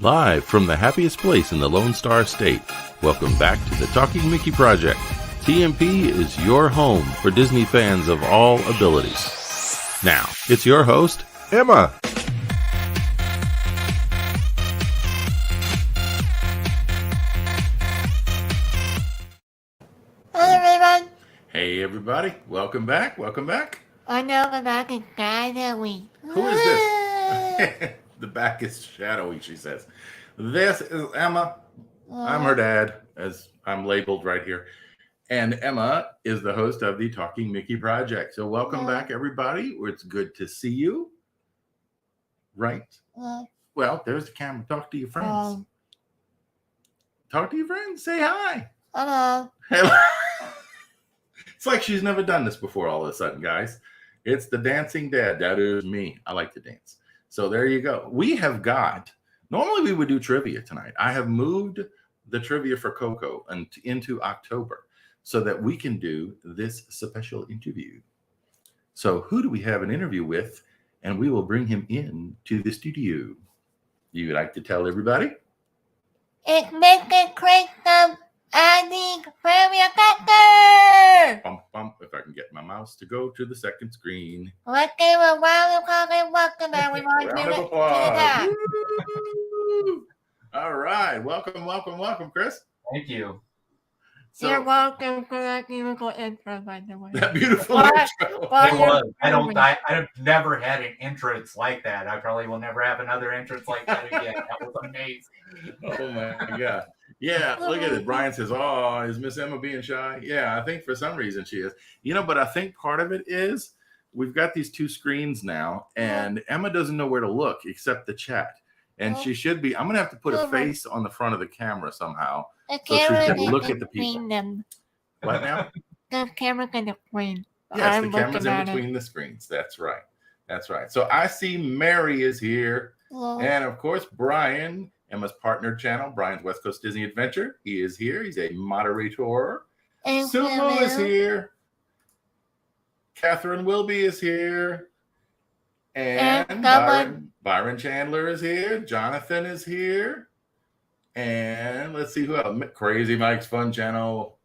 Live from the happiest place in the Lone Star State, welcome back to the Talking Mickey Project. TMP is your home for Disney fans of all abilities. Now, it's your host, Emma. Hey everyone! Hey everybody, welcome back. I know the back is shadowy. Who is this? The back is shadowy, she says. This is Emma. I'm her dad, as I'm labeled right here. And Emma is the host of the Talking Mickey Project. So welcome back, everybody. It's good to see you. Right? Well, there's the camera. Talk to your friends. Talk to your friends. Say hi. Hello. It's like she's never done this before all of a sudden, guys. It's the dancing dad. That is me. I like to dance. So there you go. We have got, normally we would do trivia tonight. I have moved the trivia for Coco into October so that we can do this special interview. So who do we have an interview with? And we will bring him in to the studio. You would like to tell everybody? It's Mr. Chris from Addy Trivia Center! If I can get my mouse to go to the second screen. Let's give a round of applause and welcome everyone Round of applause. All right. Welcome, Chris. Thank you. So, you're welcome for that beautiful intro, by the way. That beautiful intro. It was. I've never had an entrance like that. I probably will never have another entrance like that again. That was amazing. Oh my God. Yeah, look at it. Brian says, "Oh, is Miss Emma being shy?" Yeah, I think for some reason she is. But I think part of it is we've got these two screens now, and Emma doesn't know where to look except the chat. And she should be. I'm going to have to put a face on the front of the camera somehow. So she can look at the people. What now? The camera's in the screen. Yes, the camera's in between the screens. That's right. So I see Mary is here. Hello. And of course, Brian, Emma's partner channel, Brian's West Coast Disney Adventure. He is here. He's a moderator. Sumo is here. Catherine Wilby is here. And Byron Chandler is here. Jonathan is here. And let's see who else. Crazy Mike's Fun Channel.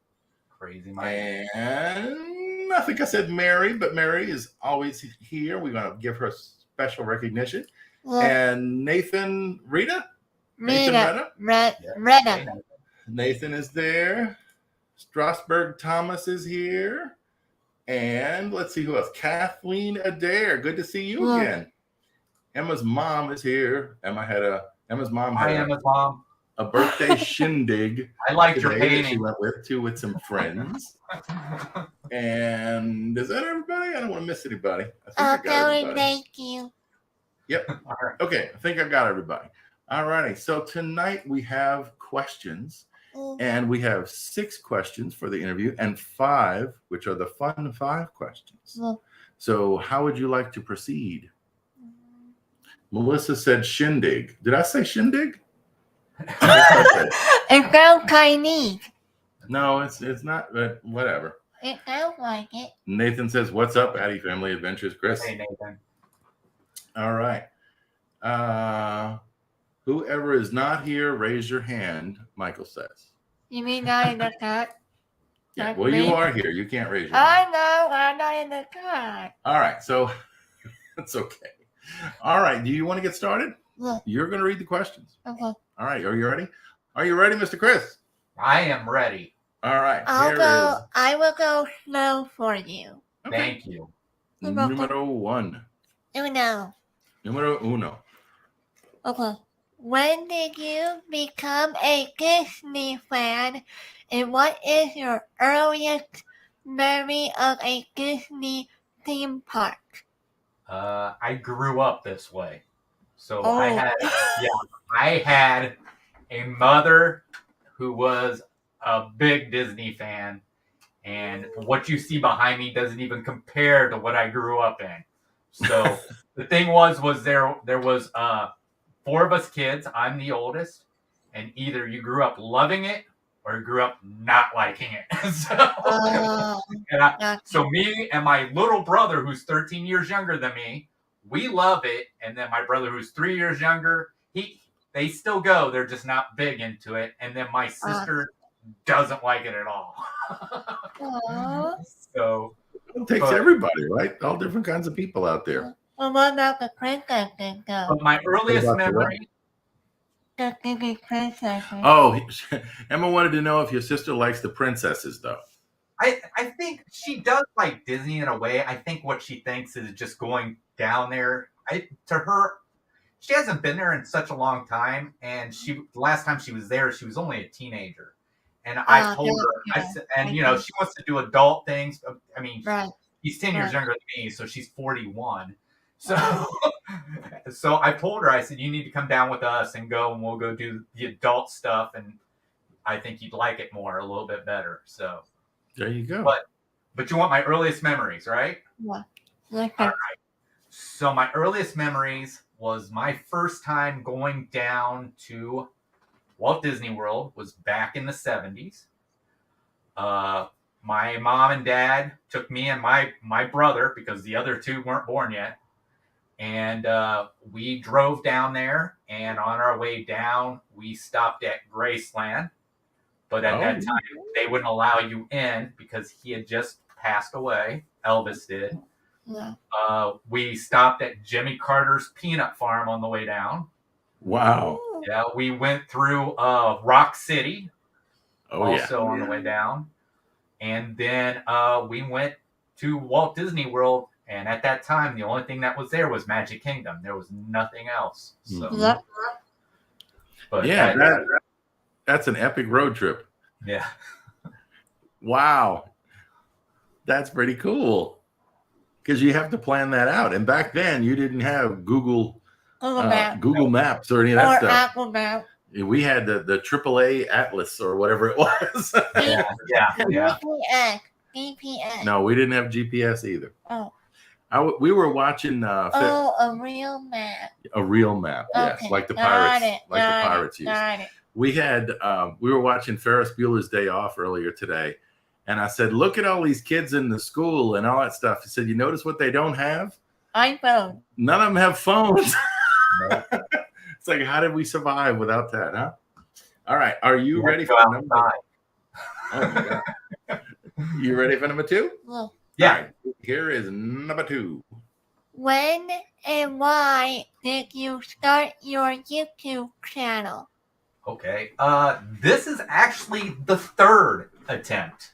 Crazy Mike. And I think I said Mary, but Mary is always here. We're going to give her special recognition. And Nathan Rita. Nathan is there. Strasburg Thomas is here. And let's see who else. Kathleen Adair. Good to see you again. Emma's mom is here. Emma's mom had a birthday shindig. I liked your painting. She went with some friends. And is that everybody? I don't want to miss anybody. I think I got everybody. Thank you. Yep. All right. Okay. I think I got everybody. All righty. So tonight we have questions. And we have 6 questions for the interview and 5, which are the fun 5 questions. So how would you like to proceed? Melissa said shindig. Did I say shindig? It sounds Chinese. No, it's not, but whatever. It sounds like it. Nathan says, "What's up, Addy Family Adventures?" Chris. Hey, Nathan. All right. Whoever is not here, raise your hand, Michael says. You mean not in the chat? Yeah, well, you are here. You can't raise your hand. I know, I'm not in the chat. All right, so it's okay. All right, do you want to get started? Yeah. You're going to read the questions. Okay. All right, are you ready? Are you ready, Mr. Chris? I am ready. All right, I will go slow for you. Okay. Thank you. Numero 1. Uno. Numero uno. Okay. When did you become a Disney fan, and what is your earliest memory of a Disney theme park? I grew up this way. So I had a mother who was a big Disney fan, and what you see behind me doesn't even compare to what I grew up in. So the thing was there was 4 of us kids. I'm the oldest, and either you grew up loving it or you grew up not liking it. So me and my little brother, who's 13 years younger than me, we love it. And then my brother, who's 3 years younger, they still go. They're just not big into it. And then my sister doesn't like it at all. Aw. So It takes But- everybody, right? All different kinds of people out there. Well, what about the princesses, though? but my earliest about the what? memory, The Disney princesses. Oh, Emma wanted to know if your sister likes the princesses, though. I think she does like Disney in a way. I think what she thinks is just going down there. To her, she hasn't been there in such a long time, and the last time she was there, she was only a teenager. And I told her, yeah. and you know, she wants to do adult things. I mean, Right. he's 10 years Right. younger than me, so she's 41. So, so I told her, I said, you need to come down with us and we'll go do the adult stuff, and I think you'd like it more, a little bit better. So There you go. but you want my earliest memories, right? Yeah. All right. So my earliest memories was my first time going down to Walt Disney World was back in the 70s. My mom and dad took me and my brother, because the other two weren't born yet, and we drove down there. And on our way down, we stopped at Graceland. But at that time, they wouldn't allow you in because he had just passed away. Elvis did. Yeah. We stopped at Jimmy Carter's peanut farm on the way down. Wow. Yeah, we went through Rock City also on the way down. And then we went to Walt Disney World. And at that time, the only thing that was there was Magic Kingdom. There was nothing else. So, Yep. but Yeah, that's an epic road trip. yeah. Wow. That's pretty cool. Because you have to plan that out. And back then, you didn't have Google Maps or any of that Or stuff. Apple Map. We had the AAA Atlas or whatever it was. Yeah. GPS. GPS. No, we didn't have GPS either. Oh. We were watching A real map. a real map, yes, Okay. like the Got pirates, it. like the pirates used. Got it. We had we were watching Ferris Bueller's Day Off earlier today, and I said, "Look at all these kids in the school and all that stuff." He said, "You notice what they don't have? iPhone. None of them have phones." It's like, how did we survive without that, huh? All right, are you ready for number? Oh my God. You ready for number 2? Yeah. Yeah. All right, here is number 2. When and why did you start your YouTube channel? Okay. This is actually the third attempt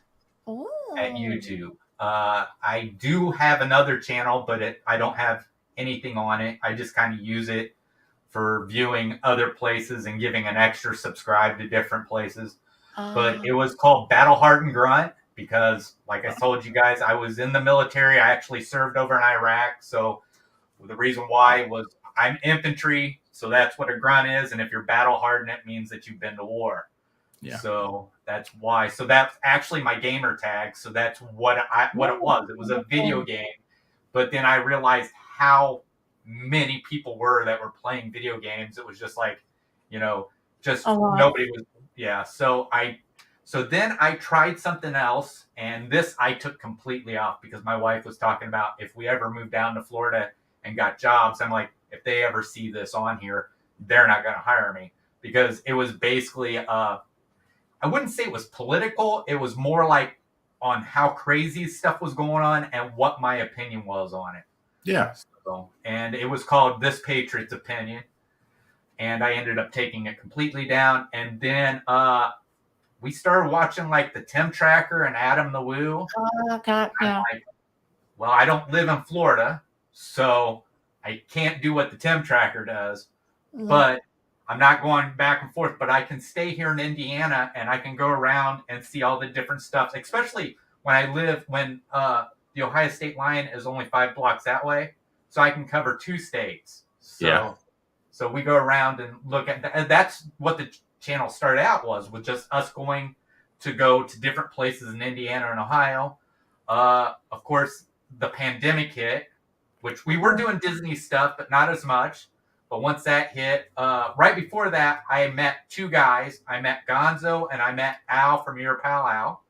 Ooh. at YouTube. I do have another channel, but I don't have anything on it. I just kind of use it for viewing other places and giving an extra subscribe to different places. But it was called Battle Hardened Grunt because, like I told you guys, I was in the military. I actually served over in Iraq. So the reason why was I'm infantry. So that's what a grunt is. And if you're battle hardened, it means that you've been to war. Yeah. So that's why. So that's actually my gamer tag. So that's what it was. It was a video game. But then I realized how many people were that were playing video games. It was just like, nobody was. Yeah. So then I tried something else, and this I took completely off because my wife was talking about if we ever moved down to Florida and got jobs, I'm like, if they ever see this on here, they're not going to hire me because it was basically, I wouldn't say it was political. It was more like on how crazy stuff was going on and what my opinion was on it. Yeah. So, and it was called This Patriot's Opinion. And I ended up taking it completely down. And then we started watching like the Tim Tracker and Adam the Woo. Oh, God, yeah. Like, well, I don't live in Florida, so I can't do what the Tim Tracker does. Yeah. But I'm not going back and forth. But I can stay here in Indiana and I can go around and see all the different stuff, especially when the Ohio State line is only 5 blocks that way. So I can cover 2 states. So we go around and look at that. And that's what the channel started out with just us going to go to different places in Indiana and Ohio. Of course, the pandemic hit, which we were doing Disney stuff, but not as much. But once that hit, right before that, I met 2 guys. I met Gonzo and I met Al from Your Pal Al.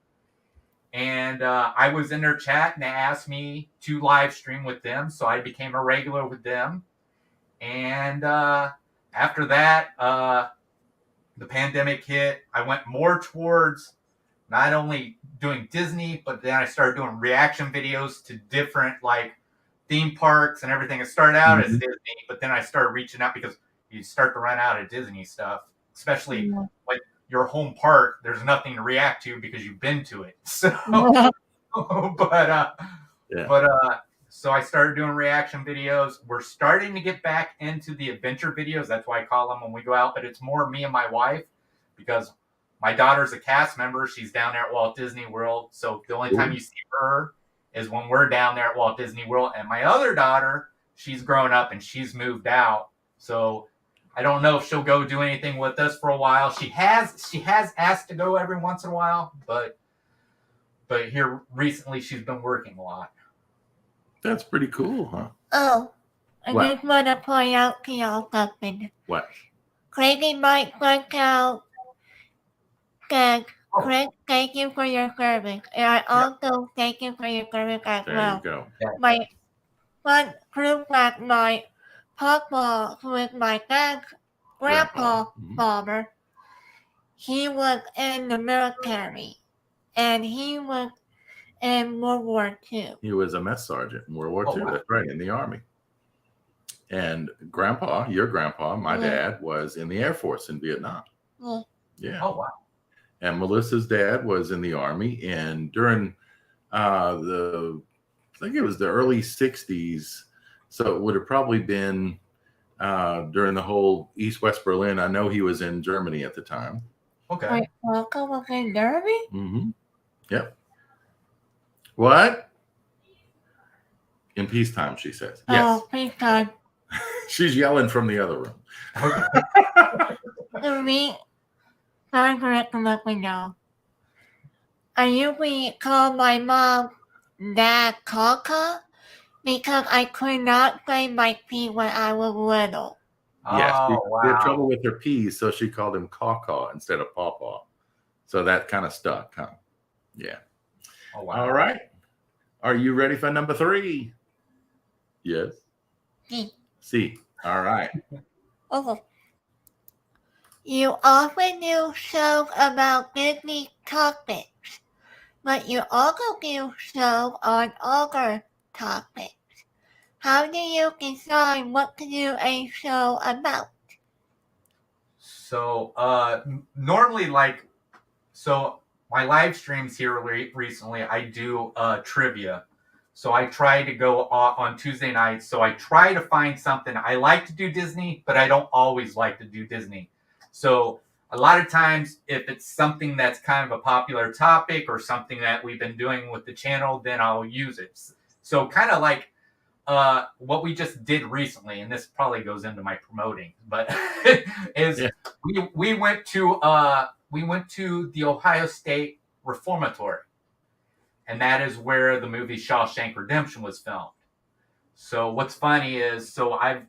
And I was in their chat and they asked me to live stream with them. So I became a regular with them. And after that, the pandemic hit. I went more towards not only doing Disney, but then I started doing reaction videos to different like theme parks and everything. It started out as Mhm. Disney, but then I started reaching out because you start to run out of Disney stuff, especially Yeah. when your home park. There's nothing to react to because you've been to it. So, but Yeah. so I started doing reaction videos. We're starting to get back into the adventure videos. That's why I call them when we go out. But it's more me and my wife because my daughter's a cast member. She's down there at Walt Disney World. So the only time you see her is when we're down there at Walt Disney World. And my other daughter, she's grown up and she's moved out. So I don't know if she'll go do anything with us for a while. She has asked to go every once in a while, but here recently she's been working a lot. That's pretty cool, huh? Oh, I What? just want to point out to y'all something. What? Crazy Mike went out. Good. Oh. Chris, thank you for your service. And I also thank you for your service as There well. you go. My one proof that my papa, who is my dad's grandpa Mhm. father, he was in the military. And he was in World War II. He was a mess sergeant in World War Oh, II. wow. That's right, in the Army. And grandpa, your grandpa, my dad, was in the Air Force in Vietnam. Yeah. Yeah. Oh, wow. And Melissa's dad was in the Army. And during I think it was the early 60s. So it would have probably been during the whole East-West Berlin. I know he was in Germany at the time. Okay. Wait, Walker was in Derby? Mm-hmm. Yep. What? In peacetime, she says. Yes. Oh, peacetime. She's yelling from the other room. Sorry for interrupting y'all. I usually call my mom Dad Kaka because I could not say my P when I was little. Yes, Oh, she had wow. trouble with her P's, so she called him Caw instead of Pawpaw. So that kind of stuck, huh? Yeah. Oh, wow. All right. Are you ready for number 3? Yes. C. All right. Okay. You often do shows about Disney topics, but you also do shows on other topics. How do you decide what to do a show about? So normally, so my live streams here recently, I do trivia. So I try to go on Tuesday nights. So I try to find something. I like to do Disney, but I don't always like to do Disney. So a lot of times, if it's something that's kind of a popular topic or something that we've been doing with the channel, then I'll use it. So kind of like what we just did recently, and this probably goes into my promoting, but is we went to the Ohio State Reformatory, and that is where the movie Shawshank Redemption was filmed. So what's funny is, so I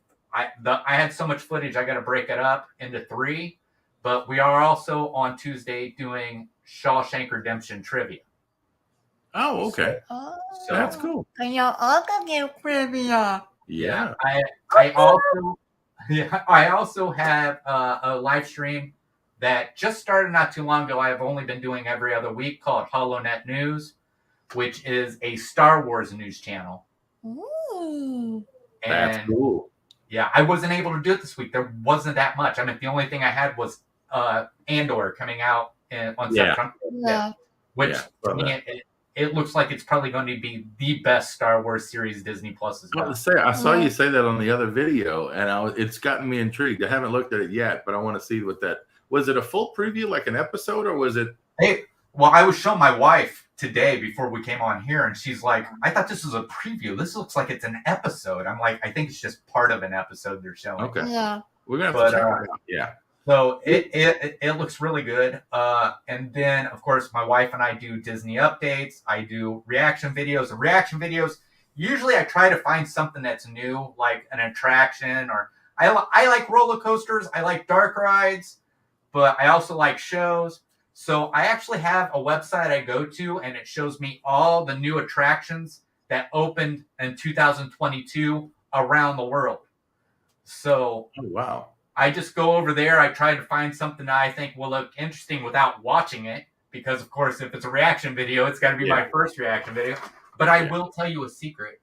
had so much footage, I got to break it up into 3, but we are also on Tuesday doing Shawshank Redemption trivia. Oh, okay. So that's cool. Can y'all also do trivia? Yeah. I also have a live stream that just started not too long ago. I've only been doing every other week, called HoloNet News, which is a Star Wars news channel. Ooh. That's cool. Yeah, I wasn't able to do it this week. There wasn't that much. I mean, the only thing I had was Andor coming out on September. Yeah. Which to me, it looks like it's probably going to be the best Star Wars series Disney Plus has done. I saw you say that on the other video, and it's gotten me intrigued. I haven't looked at it yet, but I want to see what that was. It a full preview, like an episode, or was it? Hey, well, I was showing my wife today before we came on here, and she's like, "I thought this was a preview. This looks like it's an episode." I'm like, "I think it's just part of an episode they're showing." Okay. Yeah. We're gonna have to check it out. Yeah. So it looks really good. And then, of course, my wife and I do Disney updates. I do reaction videos. And reaction videos, usually I try to find something that's new, like an attraction, or I like roller coasters. I like dark rides, but I also like shows. So I actually have a website I go to, and it shows me all the new attractions that opened in 2022 around the world. So, oh, wow. I just go over there. I try to find something that I think will look interesting without watching it. Because, of course, if it's a reaction video, it's got to be my first reaction video. But I will tell you a secret.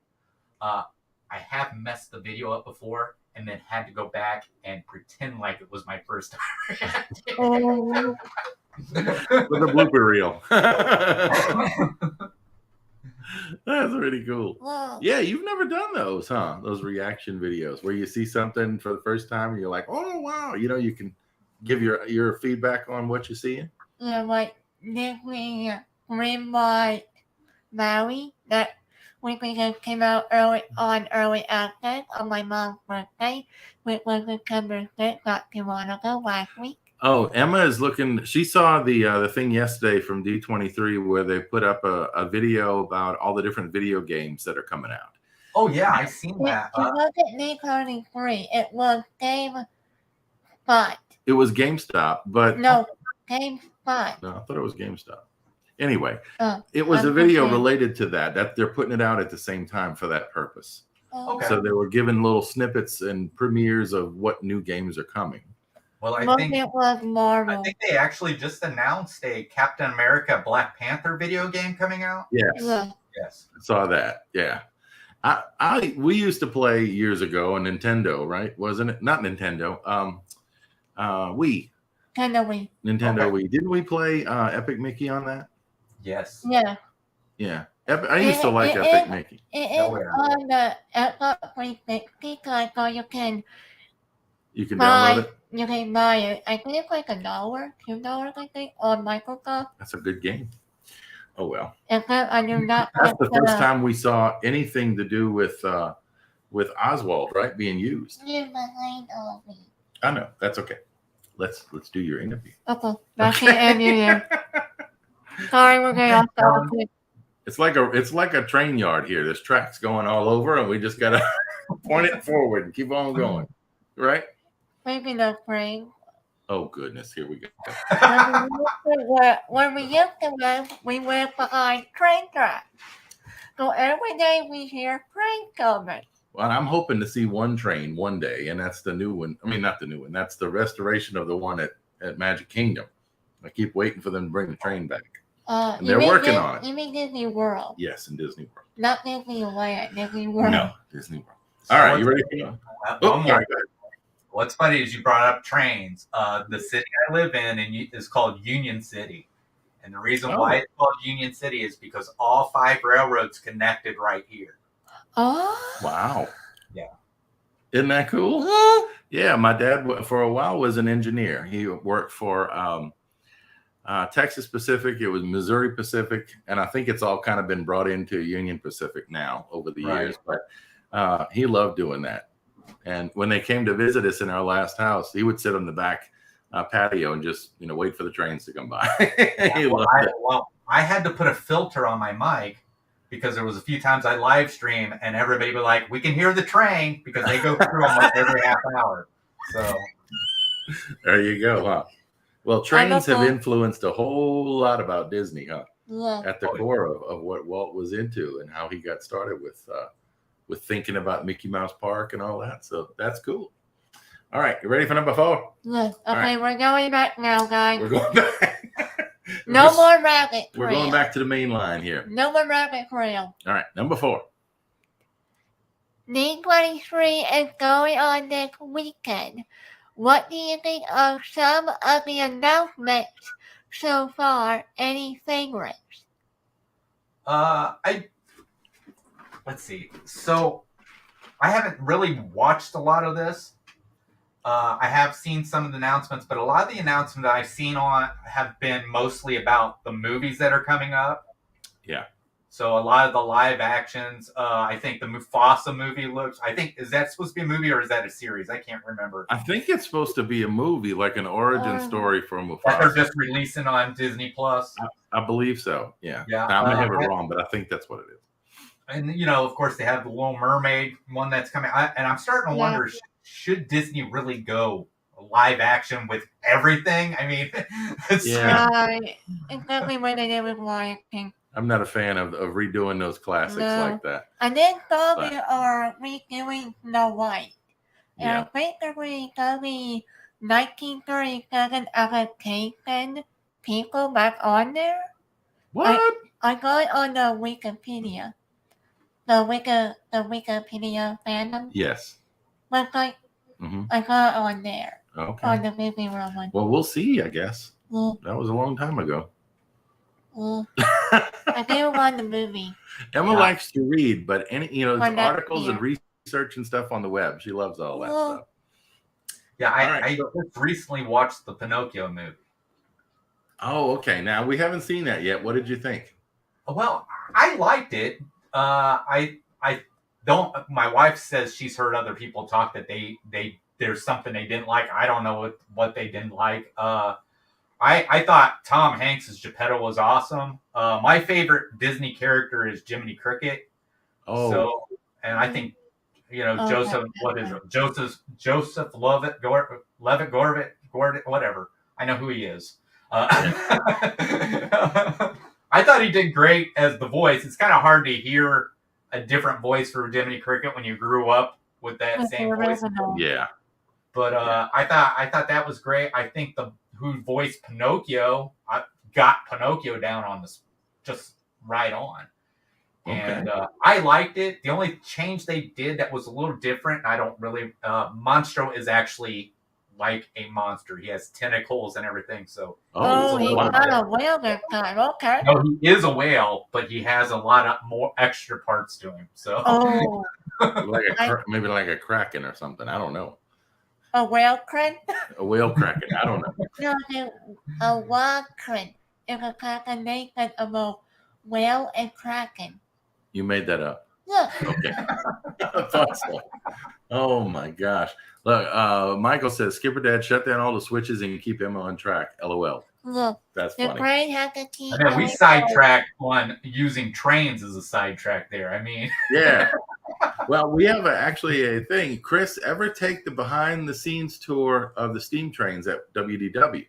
I have messed the video up before and then had to go back and pretend like it was my first time reacting. With a blooper reel. That's really cool. Wow. Yeah, you've never done those, huh? Those reaction videos where you see something for the first time and you're like, oh, wow. You know, you can give your feedback on what you're seeing. Yeah, like Disney Green White Maui that weekly came out early access on my mom's birthday, which was September 6th, not too long ago, last week. Oh, Emma is looking. She saw the thing yesterday from D23 where they put up a video about all the different video games that are coming out. Oh, yeah, I seen that. It wasn't D23. It was GameSpot. It was GameStop, but No, GameSpot. no, I thought it was GameStop. Anyway, it was a video related to that they're putting it out at the same time for that purpose. Okay. So they were giving little snippets and premieres of what new games are coming. Well, I think it was Marvel. I think they actually just announced a Captain America Black Panther video game coming out. Yes. Yeah. Yes. I saw that. Yeah. We used to play years ago on Nintendo, right? Wasn't it? Not Nintendo. Wii. Nintendo Wii. Didn't we play Epic Mickey on that? Yes. Yeah. Yeah. I used to like Epic Mickey. It is on the Xbox 360, so you can download it. You can buy it. I think it's like $1, $2, I think, on Microsoft. That's a good game. Oh well. Except I do not. That's the first time we saw anything to do with Oswald, right, being used. You're behind all me. I know. That's okay. Let's do your interview. Okay, that's the interview. Sorry, we're getting off topic. It's like a train yard here. There's tracks going all over, and we just gotta point it forward and keep on going, right? Maybe no train. Oh goodness, here we go. When we used to live, we went behind train tracks. So every day we hear train coming. Well, I'm hoping to see one train one day, and that's the new one. I mean, not the new one. That's the restoration of the one at Magic Kingdom. I keep waiting for them to bring the train back. And they're working on it. You mean Disney World? Yes, in Disney World. Not Disneyland, Disney World. No, Disney World. All right, you ready for one more? What's funny is you brought up trains. The city I live in is called Union City. And the reason why it's called Union City is because all 5 railroads connected right here. Oh. Wow. Yeah. Isn't that cool? Yeah, my dad for a while was an engineer. He worked for Texas Pacific. It was Missouri Pacific. And I think it's all kind of been brought into Union Pacific now over the years. But he loved doing that. And when they came to visit us in our last house, he would sit on the back patio and just, wait for the trains to come by. I had to put a filter on my mic because there was a few times I live stream and everybody would be like, we can hear the train because they go through almost every half hour. So there you go, huh? Well, trains have influenced a whole lot about Disney, huh? Yeah. At the core of what Walt was into and how he got started with thinking about Mickey Mouse Park and all that. So that's cool. All right, you ready for number 4? Yes. Okay, we're going back now, guys. We're going back. No more rabbit trail. We're going back to the main line here. No more rabbit trail. All right, number 4. D23 is going on this weekend. What do you think of some of the announcements so far? Any favorites? Let's see. So I haven't really watched a lot of this. I have seen some of the announcements, but a lot of the announcements I've seen have been mostly about the movies that are coming up. Yeah. So a lot of the live actions, I think the Mufasa movie is that supposed to be a movie or is that a series? I can't remember. I think it's supposed to be a movie, like an origin story for Mufasa. That they're just releasing on Disney Plus. I believe so. Yeah. Yeah. Now, I may have it wrong, but I think that's what it is. And, of course, they have the Little Mermaid one that's coming. And I'm starting to wonder, should Disney really go live action with everything? I mean, exactly what they did with Lion King. I'm not a fan of redoing those classics like that. And then they are redoing Snow White. And I Yeah. think they're going to be 1937 adaptation people back on there. What? I got it on the Wikipedia. The Wikipedia fandom Yes. website. Mm-hmm. I got it on there. Okay. On the Movie World one. Well, we'll see, I guess. Mm, That was a long time ago. I do want the movie. Emma likes to read, but articles and research and stuff on the web. She loves all that stuff. Yeah, right, I just recently watched the Pinocchio movie. Oh, okay. Now we haven't seen that yet. What did you think? Well, I liked it. I don't. My wife says she's heard other people talk that they there's something they didn't like. I don't know what they didn't like. I thought Tom Hanks' Geppetto was awesome. My favorite Disney character is Jiminy Cricket. Oh, so, and I think Joseph. What is it? Joseph Levitt Gordon, whatever. I know who he is. I thought he did great as the voice. It's kind of hard to hear a different voice for Jiminy Cricket when you grew up with that same voice. yeah. But I thought that was great. I think who voiced Pinocchio got Pinocchio down on this just right on. Okay. And I liked it. The only change they did that was a little different, I don't really Monstro is actually like a monster. He has tentacles and everything. So he's not a whale this time. Okay. No, he is a whale, but he has a lot of more extra parts to him. So maybe like a kraken or something. I don't know. A whale kraken? A whale kraken. I don't know. No, a whale kraken is a combination of a whale and kraken. You made that up. Yeah. Okay. I thought so. Oh my gosh. Look, Michael says, Skipper Dad, shut down all the switches and keep Emma on track. LOL. Look, that's the funny. brain has to keep. And then we sidetracked on using trains as a sidetrack there. I mean, yeah. Well, we have actually a thing. Chris, ever take the behind the scenes tour of the steam trains at WDW?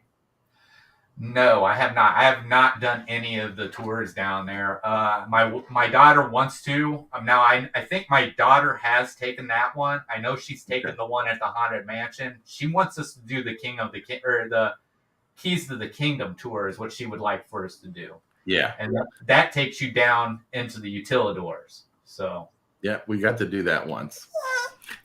No, I have not. I have not done any of the tours down there. My daughter wants to. Now I think my daughter has taken that one. I know she's taken the one at the Haunted Mansion. She wants us to do the the Keys to the Kingdom tour is what she would like for us to do. Yeah. And that takes you down into the utilidors. So yeah, we got to do that once.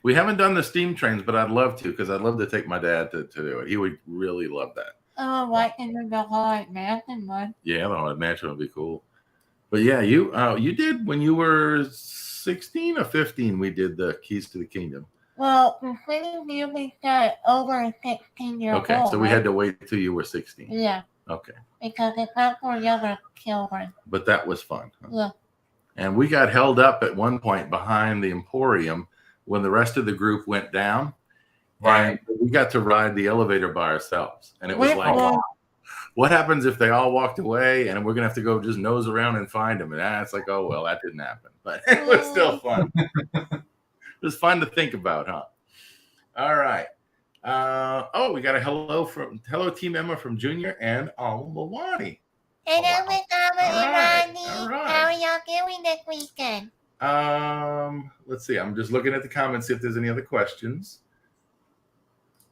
We haven't done the steam trains, but I'd love to because I'd love to take my dad to do it. He would really love that. Oh, like in the Haunted Mansion one. Yeah, the Haunted Mansion would be cool. But yeah, you did when you were 16 or 15. We did the Keys to the Kingdom. Well, the thing usually said over 16 years old. Okay, so we had to wait till you were 16. Yeah. Okay. Because it's not for younger children. But that was fun. Huh? Yeah. And we got held up at one point behind the Emporium when the rest of the group went down. Right. And we got to ride the elevator by ourselves. And it was like, what happens if they all walked away and we're going to have to go just nose around and find them? And it's like, oh, well, that didn't happen. But it was still fun. It was fun to think about, huh? All right. We got a hello Team Emma from Junior and Milwaukee. Hello, Miss Emma All right. How are y'all doing this weekend? Let's see. I'm just looking at the comments, see if there's any other questions.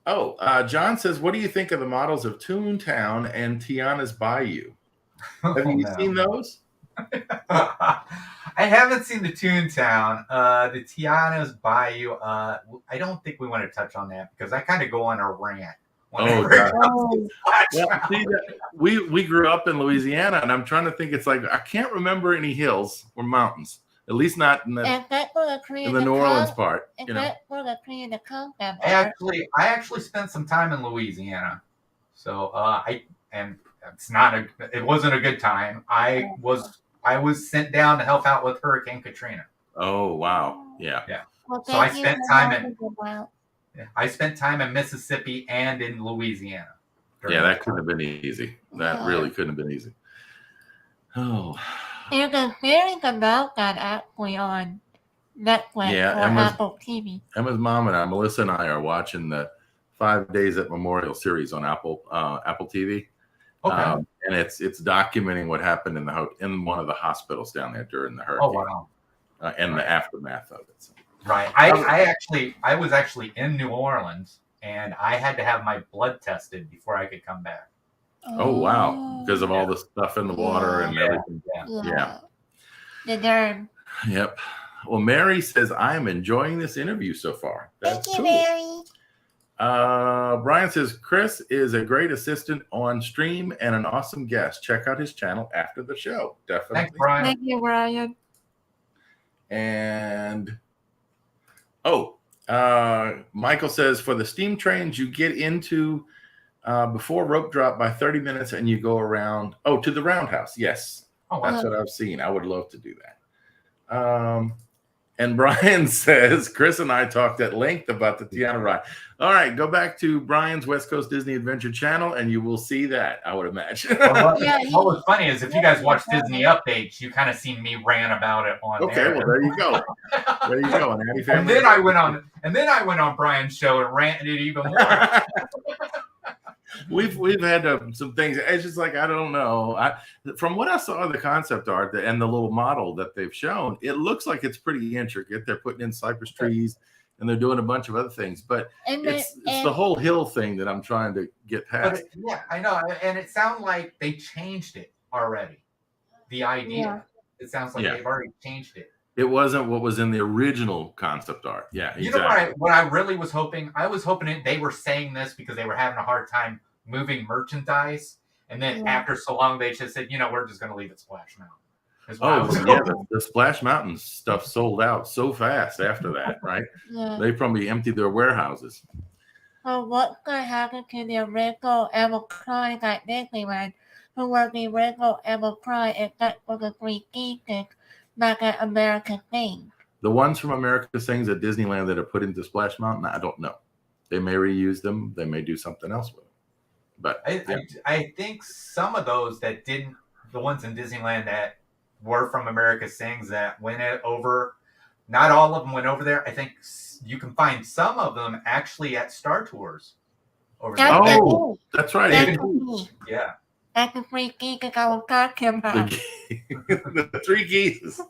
John says, what do you think of the models of Toontown and Tiana's Bayou? Have you seen those? I haven't seen the Toontown. The Tiana's Bayou. I don't think we want to touch on that because I kind of go on a rant. We grew up in Louisiana, and I'm trying to think. It's like I can't remember any hills or mountains. At least not in the New Orleans part. I actually spent some time in Louisiana, so it wasn't a good time. I was sent down to help out with Hurricane Katrina. Oh wow, yeah. Well, so I spent time in Mississippi and in Louisiana. Yeah, that couldn't have been easy. That really couldn't have been easy. Oh. There's a series about that actually on Netflix or Apple TV. Emma's mom and I, Melissa and I, are watching the 5 Days at Memorial series on Apple TV. Okay. And it's documenting what happened in one of the hospitals down there during the hurricane. Oh wow. And the aftermath of it. So. Right. I was actually in New Orleans, and I had to have my blood tested before I could come back. Oh wow, because of all the stuff in the water and Yeah. everything. Yeah. The germ. Yep. Well, Mary says, I am enjoying this interview so far. That's Thank you, cool. Mary. Brian says, Chris is a great assistant on stream and an awesome guest. Check out his channel after the show. Definitely. Thanks, Brian. Thank you, Brian. And Michael says, for the steam trains, you get into before rope drop by 30 minutes and you go around to the roundhouse. Yes. Oh, wow. That's what I've seen. I would love to do that. And Brian says, Chris and I talked at length about the Tiana ride. All right, go back to Brian's West Coast Disney Adventure channel and you will see that, I would imagine. What was funny is if you guys watch Disney updates, you kind of seen me rant about it on Okay, there. well, there you go. There you go. And, Addy And then I went on Brian's show and ranted it even more. We've had some things. It's just like, I don't know. From what I saw of the concept art and the little model that they've shown, it looks like it's pretty intricate. They're putting in cypress trees and they're doing a bunch of other things, but it's the whole hill thing that I'm trying to get past. Yeah, I know. And it sounds like they changed it already. The idea. Yeah. It sounds like they've already changed it. It wasn't what was in the original concept art. Yeah, exactly. You know what I really was hoping? I was hoping they were saying this because they were having a hard time moving merchandise. And then after so long, they just said, we're just going to leave it Splash Mountain. The Splash Mountain stuff sold out so fast after that, right? Yeah. They probably emptied their warehouses. So what's going to happen to the original Emma Cry at Disneyland, who were the original Emma Cry except for the 3 geese back at America Sings? The ones from America Sings at Disneyland that are put into Splash Mountain, I don't know. They may reuse them. They may do something else with them. But I think some of those that didn't, the ones in Disneyland that were from America Sings that went over, not all of them went over there. I think you can find some of them actually at Star Tours. Over there. Oh, that's right. Yeah. That's the 3 geese I was talking about. The 3 geese.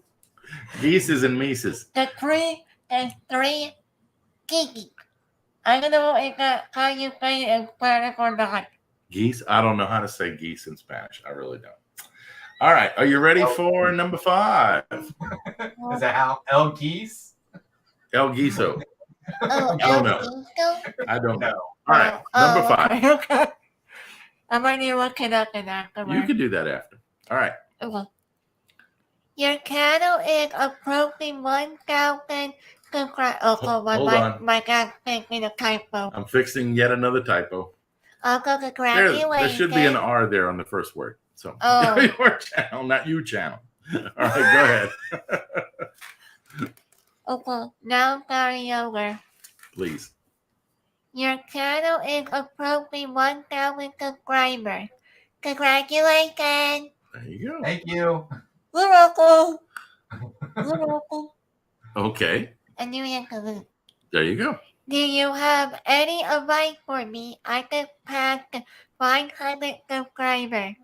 Geeses and Mises. The three geese. I don't know if that's how you say it in Spanish or not. Geese? I don't know how to say geese in Spanish. I really don't. All right. Are you ready for number 5? Is that how? El Geese? El Guiso. Oh, I don't know. I don't know. All right. Number 5. Okay. I might need to look it up in afterwards. You can do that after. All right. Okay. Your channel is approaching 1,000 subscribers. Hold on. My God, fixing a typo. I'm fixing yet another typo. Also, congratulations. There should be an R there on the first word. So, your channel, not you channel. All right, go ahead. Okay, now starting over. Please. Your channel is approaching 1,000 subscribers. Congratulations. There you go. Thank you. You're welcome. You're welcome. Okay. And you answer. There you go. Do you have any advice for me? I could pass the 500 subscribers.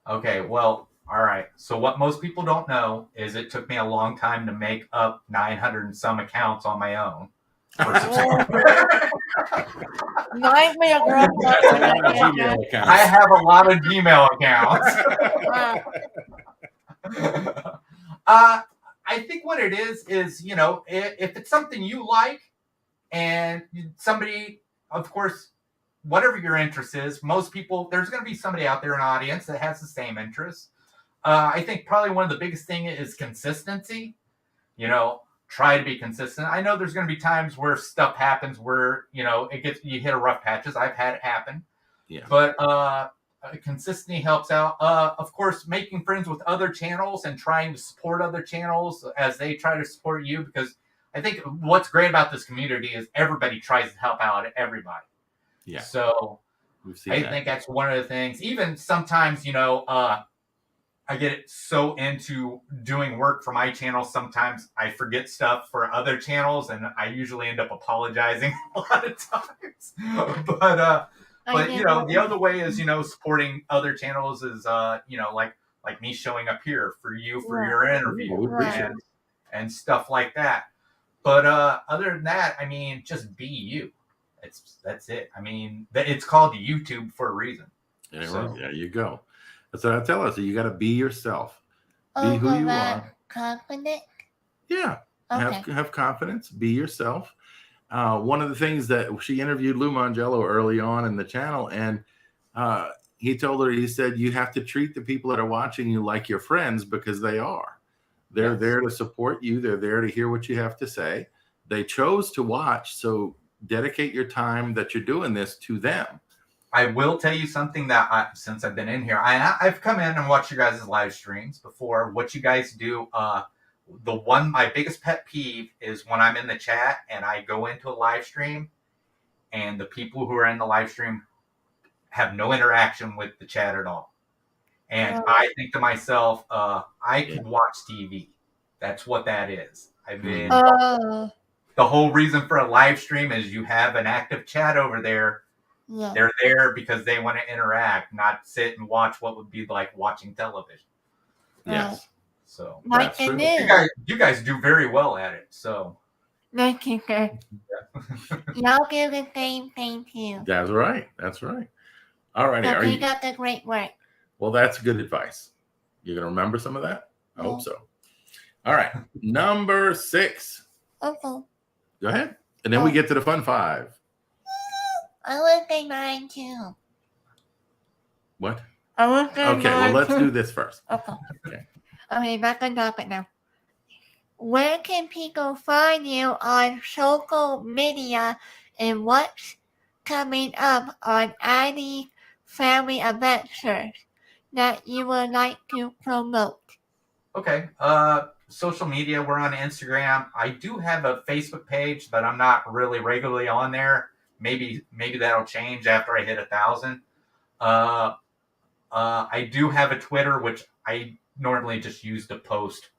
Okay, well, all right. So what most people don't know is it took me a long time to make up 900 and some accounts on my own. I have a lot of Gmail accounts. I think what it is, if it's something you like and somebody, of course, whatever your interest is, most people, there's going to be somebody out there in the audience that has the same interest. I think probably one of the biggest thing is consistency. Try to be consistent. I know there's going to be times where stuff happens where, you hit a rough patches. I've had it happen. Yeah. But consistency helps out. Of course, making friends with other channels and trying to support other channels as they try to support you, because I think what's great about this community is everybody tries to help out everybody. Yeah. So I think that's one of the things. Even sometimes, I get so into doing work for my channel. Sometimes I forget stuff for other channels, and I usually end up apologizing a lot of times. But the other way is, supporting other channels is, like me showing up here for you for your interview and stuff like that. But other than that, I mean, just be you. That's it. I mean, it's called YouTube for a reason. Anyway, So. there you go. That's what I tell us. You got to be yourself. Be who Over you that are. confident. Yeah. Okay. Have confidence. Be yourself. One of the things that she interviewed Lou Mangello early on in the channel, and he told her, he said, you have to treat the people that are watching you like your friends, because they are. They're there to support you. They're there to hear what you have to say. They chose to watch. So dedicate your time that you're doing this to them. I will tell you something that since I've been in here, I've come in and watched you guys' live streams before. What you guys do, my biggest pet peeve is when I'm in the chat and I go into a live stream and the people who are in the live stream have no interaction with the chat at all. And I think to myself, I can watch TV. That's what that is. I mean, the whole reason for a live stream is you have an active chat over there. Yeah. They're there because they want to interact, not sit and watch what would be like watching television. Yes. So that's true. You guys do very well at it. So thank you, sir. Y'all do the same thing too. That's right. That's right. All righty. So you got the great work. Well, that's good advice. You're gonna remember some of that? I hope so. All right. Number 6. Okay. Go ahead. And then we get to the fun 5. I will say mine too. What? I will say okay, well, let's do this first. Okay, back on topic now. Where can people find you on social media, and what's coming up on Addy Family Adventures that you would like to promote? Okay. Social media, we're on Instagram. I do have a Facebook page, but I'm not really regularly on there. Maybe that'll change after I hit 1,000. I do have a Twitter, which I normally just use to post.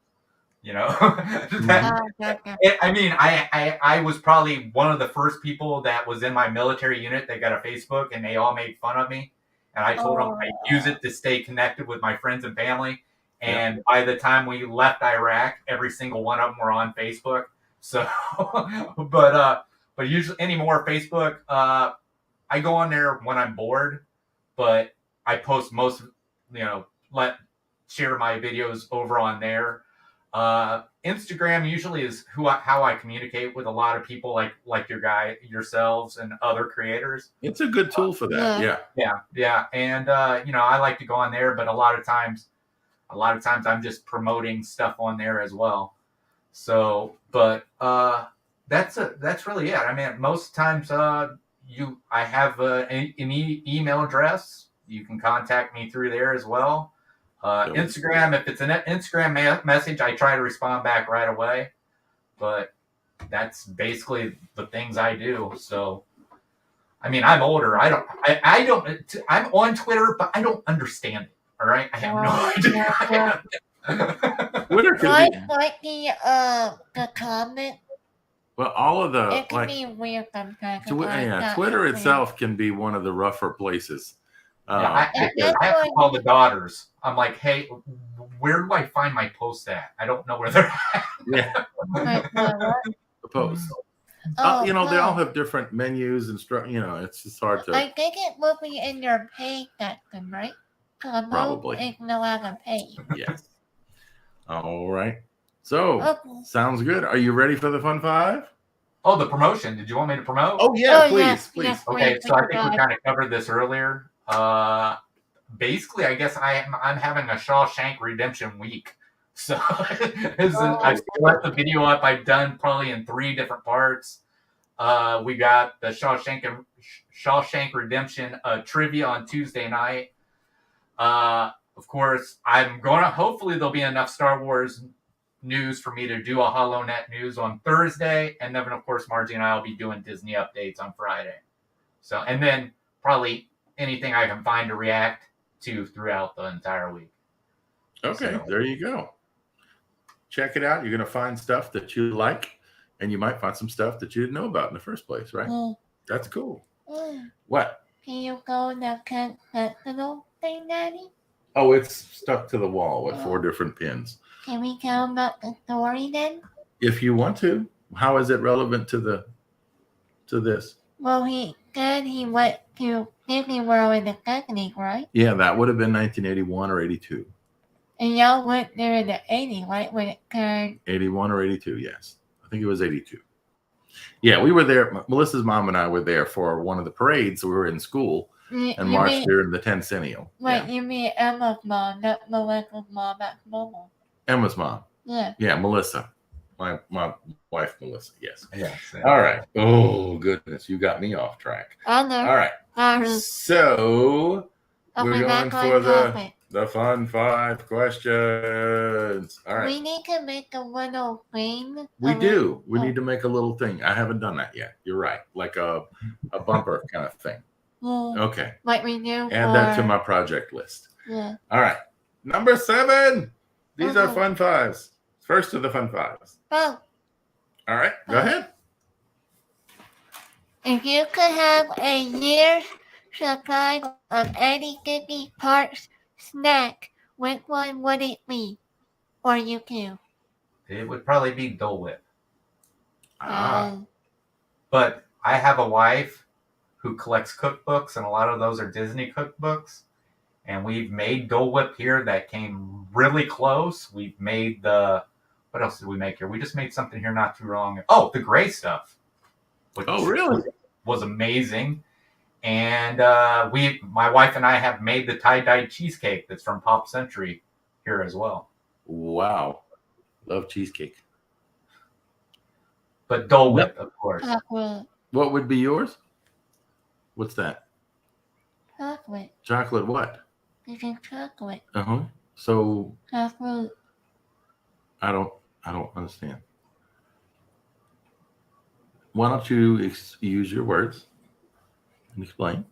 You know, I mean, I was probably one of the first people that was in my military unit that got a Facebook, and they all made fun of me. And I told them I use it to stay connected with my friends and family. And by the time we left Iraq, every single one of them were on Facebook. So, but usually anymore, Facebook, I go on there when I'm bored, but I post most, share my videos over on there. Instagram usually is how I communicate with a lot of people like yourselves and other creators. It's a good tool for that. Yeah. And I like to go on there, but a lot of times I'm just promoting stuff on there as well. So, but that's really it. I mean, most times I have an email address. You can contact me through there as well. Instagram, if it's an Instagram message, I try to respond back right away. But that's basically the things I do. So, I mean, I'm older. I'm on Twitter, but I don't understand it. All right, I have no idea. Twitter can be like the comment. Well, all of the it can be weird sometimes. Twitter itself can be one of the rougher places. I have to call the daughters. I'm like, hey, where do I find my posts at? I don't know where they're at. The posts. They all have different menus and it's just hard to. I think it will be in your page section, right? Probably. It's no other page. Yes. All right. So, sounds good. Are you ready for the fun 5? Oh, the promotion. Did you want me to promote? Oh, yeah, please. Yes, okay, so I think we kind of covered this earlier. Basically, I guess I'm having a Shawshank Redemption week. So I've left the video up. I've done probably in 3 different parts. We got the Shawshank Redemption trivia on Tuesday night. Of course, hopefully there'll be enough Star Wars news for me to do a HoloNet news on Thursday. And then, of course, Margie and I will be doing Disney updates on Friday. So, and then probably anything I can find to react to throughout the entire week. Okay, there you go. Check it out. You're going to find stuff that you like, and you might find some stuff that you didn't know about in the first place, right? That's cool. What? Can you go in the sentinel thing, Daddy? Oh, it's stuck to the wall with 4 different pins. Can we tell about the story then? If you want to. How is it relevant to this? Well, he said he went to Disney World in the 70s, right? Yeah, that would have been 1981 or 82. And y'all went there in the 80s, right? When it turned 81 or 82, yes. I think it was 82. Yeah, we were there. Melissa's mom and I were there for one of the parades. We were in school and marched during the Tencennial. Wait, you mean Emma's mom, not Melissa's mom, that's Momo. Emma's mom. Yeah. Yeah, Melissa. My wife, Melissa. Yes. Yes. All right. Oh, goodness. You got me off track. I know. All right. So we're going for the fun 5 questions. All right. We need to make a little thing. We do. We need to make a little thing. I haven't done that yet. You're right. Like a bumper kind of thing. Okay. Like we do. Add that to my project list. Yeah. All right. Number 7. These are fun 5s. First of the fun 5s. Oh. All right. Go ahead. If you could have a year's supply of any Disney Parks snack, which one would it be? Or you two? It would probably be Dole Whip. Um, But I have a wife who collects cookbooks, and a lot of those are Disney cookbooks. And we've made Dole Whip here that came really close. We've made what else did we make here? We just made something here not too long. Oh, the gray stuff. Which really? Was amazing. And my wife and I have made the tie-dye cheesecake that's from Pop Century here as well. Wow. Love cheesecake. But Dole Whip, of course. Chocolate. What would be yours? What's that? Chocolate. Chocolate what? It's a chocolate. Uh-huh. So Chocolate. I don't understand. Why don't you use your words and explain?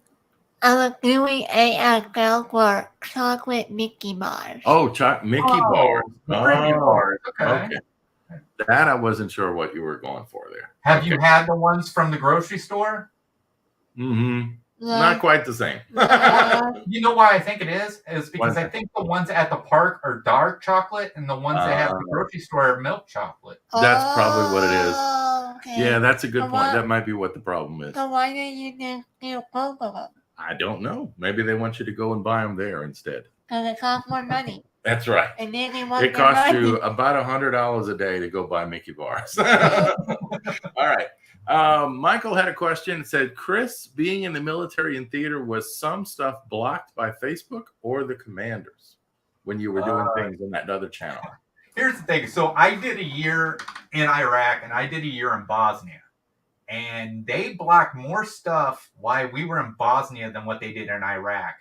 I was doing a account for chocolate Mickey bars. Oh, Mickey bars. Mickey bars. Okay. That I wasn't sure what you were going for there. Have you had the ones from the grocery store? Mm-hmm. Not quite the same. You know why I think it is? Is because I think the ones at the park are dark chocolate, and the ones they have at the grocery store are milk chocolate. That's probably what it is. Okay. Yeah, that's a good point. That might be what the problem is. So why didn't you just do both of them? I don't know. Maybe they want you to go and buy them there instead. Because it costs more money. That's right. And then they want it costs you about $100 a day to go buy Mickey bars. All right. Michael had a question. It said, Chris, being in the military and theater, was some stuff blocked by Facebook or the commanders when you were doing things on that other channel? Here's the thing. So I did a year in Iraq and I did a year in Bosnia. And they blocked more stuff while we were in Bosnia than what they did in Iraq.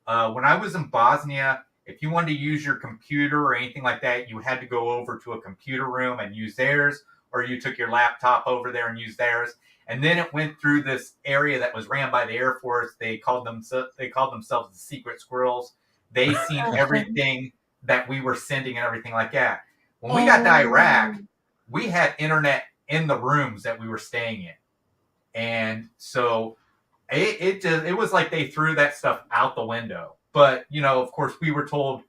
When I was in Bosnia, if you wanted to use your computer or anything like that, you had to go over to a computer room and use theirs, or you took your laptop over there and used theirs. And then it went through this area that was ran by the Air Force. They called themselves the Secret Squirrels. They seen everything that we were sending and everything like that. When we got to Iraq, we had internet in the rooms that we were staying in. And so it was like they threw that stuff out the window. But, you know, of course, we were told,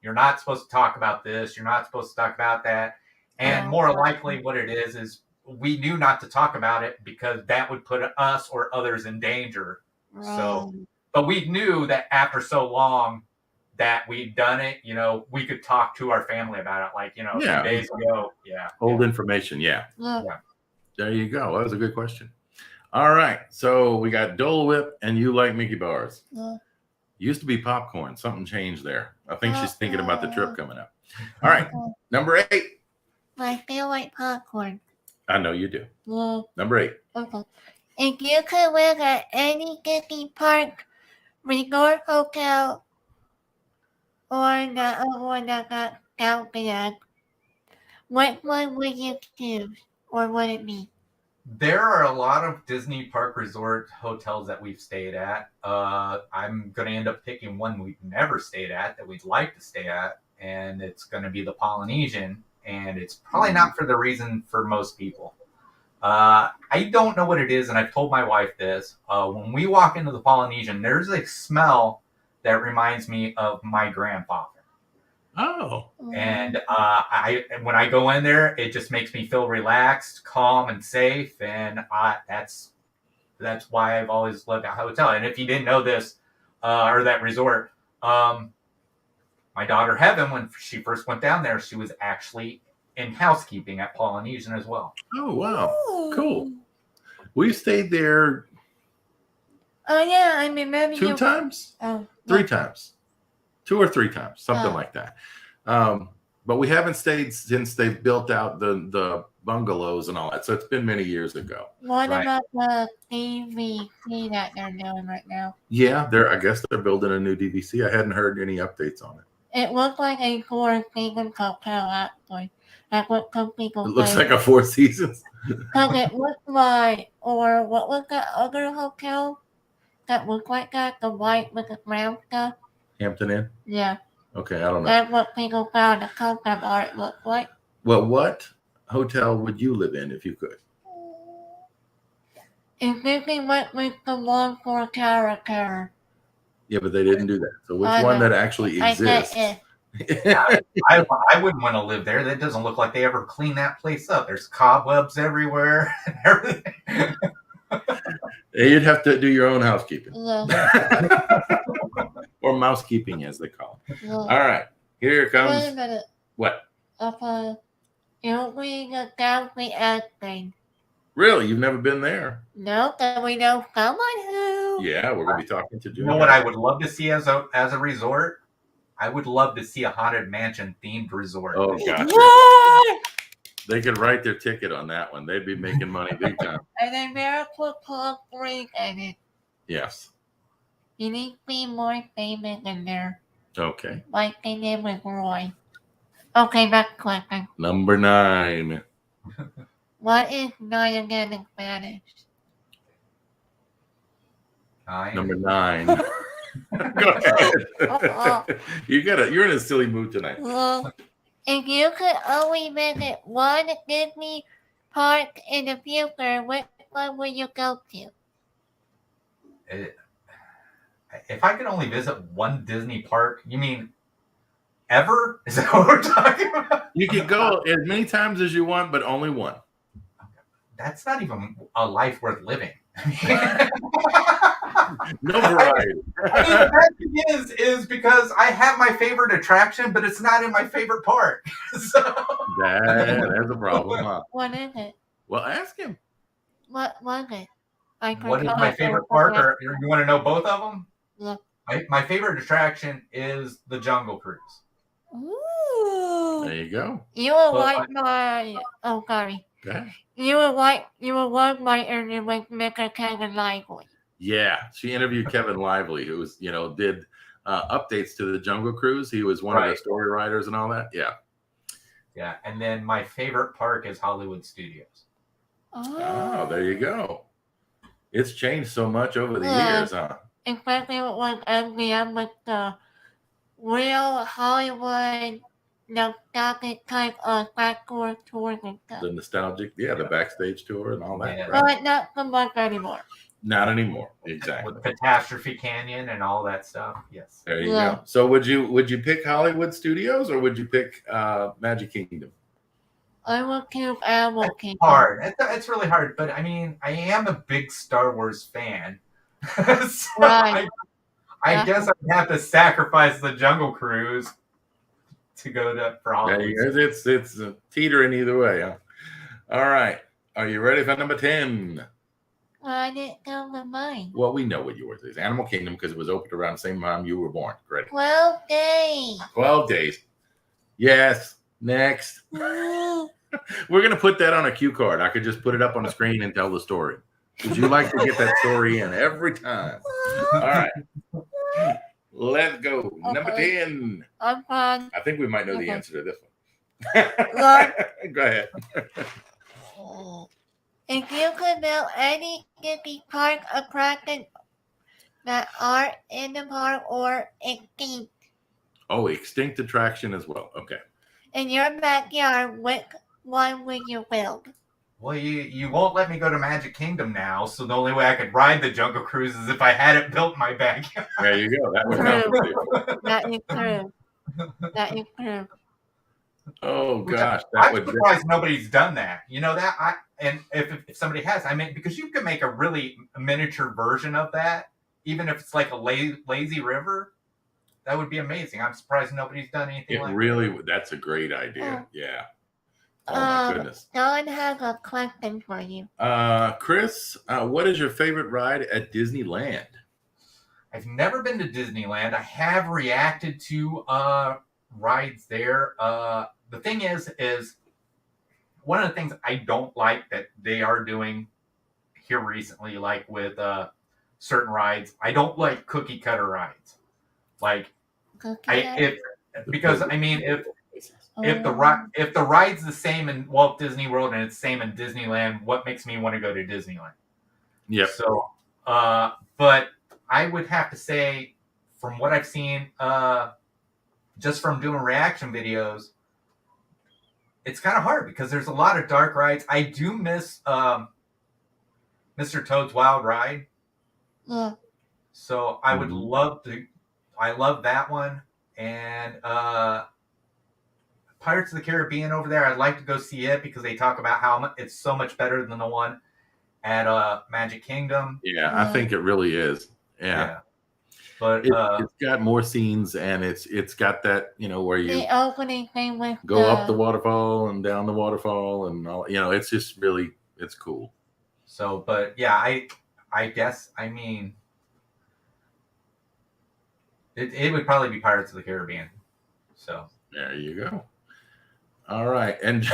you're not supposed to talk about this. You're not supposed to talk about that. And more likely what it is we knew not to talk about it because that would put us or others in danger. So, but we knew that after so long that we'd done it, you know, we could talk to our family about it. Like, you know, a few days ago. Yeah. Old information. Yeah. There you go. That was a good question. All right. So we got Dole Whip and you like Mickey bars. Used to be popcorn. Something changed there. I think she's thinking about the trip coming up. All right. Number 8. I feel like popcorn. I know you do. Number 8. Okay. If you could live at any Disney park, resort, hotel, or the other one that got out there, what one would you choose? Or would it be? There are a lot of Disney Park Resort hotels that we've stayed at. I'm going to end up picking one we've never stayed at that we'd like to stay at, and it's going to be the Polynesian, and it's probably not for the reason for most people. I don't know what it is, and I've told my wife this. When we walk into the Polynesian, there's a smell that reminds me of my grandfather. Oh, And when I go in there, it just makes me feel relaxed, calm, and safe. And that's why I've always loved that hotel. And if you didn't know this, or that resort, my daughter Heaven, when she first went down there, she was actually in housekeeping at Polynesian as well. oh wow, cool. We stayed there Oh yeah, I remember 2 times, Oh, 3 times, 2 or 3 times, something like that. But we haven't stayed since they've built out the bungalows and all that. So it's been many years ago. What Right. about the DVC that they're doing right now? Yeah, I guess they're building a new DVC. I hadn't heard any updates on it. It looks like a four-season hotel, actually. That's what some people It looks say. like a 4 Seasons. Because it looks like, or what was that other hotel that looked like that? The white with the brown stuff? Hampton Inn? Yeah. Okay, I don't know. That's what people found the concept art looked like. Well, what hotel would you live in if you could? If Disney went with the one for character, Yeah, but they didn't do that. So which I one know. that actually I said exists? if. I wouldn't want to live there. That doesn't look like they ever clean that place up. There's cobwebs everywhere and everything. You'd have to do your own housekeeping. Yeah. Or mousekeeping, as they call it. Yeah. All right, here it comes. Wait a minute. What? You're reading a Galaxy S thing. Really? You've never been there? No, but we know someone who. Yeah, we're going to be talking to You Junior. know what I would love to see as a resort? I would love to see a Haunted Mansion themed resort. Oh, gotcha. What? They could write their ticket on that one. They'd be making money big time. And then Miracle Club 3 in it. Yes. You need to be more famous in there. Okay. Like they did with Roy. Okay, next question. Number 9. What is 9 again in Spanish? Number 9. Go ahead. You're in a silly mood tonight. Well, if you could only visit one Disney park in the future, which one would you go to? If I could only visit one Disney park, you mean ever? Is that what we're talking about? You can go as many times as you want, but only one. That's not even a life worth living. No variety. I mean, the best thing is because I have my favorite attraction, but it's not in my favorite park. So. That's a problem, huh? What is it? Well, ask him. What was it? What is my favorite park? Or you want to know both of them? Yeah. My favorite attraction is the Jungle Cruise. Ooh. There you go. You will like my. Oh, sorry. Okay. You will love my interview with Mr. Kevin Lively. Yeah, she interviewed Kevin Lively, who was, did updates to the Jungle Cruise. He was one of the story writers and all that. Yeah. Yeah, and then my favorite park is Hollywood Studios. Oh, there you go. It's changed so much over the years, huh? Especially with MGM with the real Hollywood nostalgic type of backdoor tours and stuff. The nostalgic, the backstage tour and all that. Yeah. Right? But not so much anymore. Not anymore. Exactly. With Catastrophe Canyon and all that stuff. Yes. There you go. So would you pick Hollywood Studios or would you pick Magic Kingdom? I will choose Animal Kingdom. Hard. It's really hard, but I mean, I am a big Star Wars fan. So Right. I guess I'd have to sacrifice the Jungle Cruise to go for Hollywood. It's teetering either way, huh? All right. Are you ready for number 10? I didn't go with mine. Well, we know what yours is. Animal Kingdom, because it was opened around the same time you were born. Ready? 12 days. 12 days. Yes. Next. We're going to put that on a cue card. I could just put it up on the screen and tell the story. Would you like to get that story in every time? All right. Let's go. Okay. Number 10. I'm fine. I think we might know the answer to this one. Go ahead. If you could build any Disney park attraction that are in the park or extinct. Oh, extinct attraction as well. Okay. In your backyard, which one would you build? Well, you won't let me go to Magic Kingdom now, so the only way I could ride the Jungle Cruise is if I had it built in my backyard. There you go. That would True. That is true. that is true. Oh Which gosh, I'm surprised nobody's done that. You know that and if somebody has, I mean, because you could make a really miniature version of that, even if it's like a lazy river, that would be amazing. I'm surprised nobody's done anything it like really that. that's a great idea. Oh. Yeah. Oh my goodness. Don has a question for you. Chris, what is your favorite ride at Disneyland? I've never been to Disneyland. I have reacted to rides there. The thing is one of the things I don't like that they are doing here recently, like with certain rides, I don't like cookie cutter rides. Like because I mean if the ride's the same in Walt Disney World and it's the same in Disneyland, what makes me want to go to Disneyland? Yep. So, but I would have to say, from what I've seen, just from doing reaction videos, it's kind of hard because there's a lot of dark rides. I do miss Mr. Toad's Wild Ride. Yeah. So I would love to. I love that one. And Pirates of the Caribbean over there, I'd like to go see it because they talk about how it's so much better than the one at Magic Kingdom. Yeah, I think it really is. Yeah. But it's got more scenes, and it's got that, you know, where you the opening thing with go up the waterfall and down the waterfall and all, you know, it's just really, it's cool. So, but yeah, I guess, I mean, it would probably be Pirates of the Caribbean. So there you go. All right. And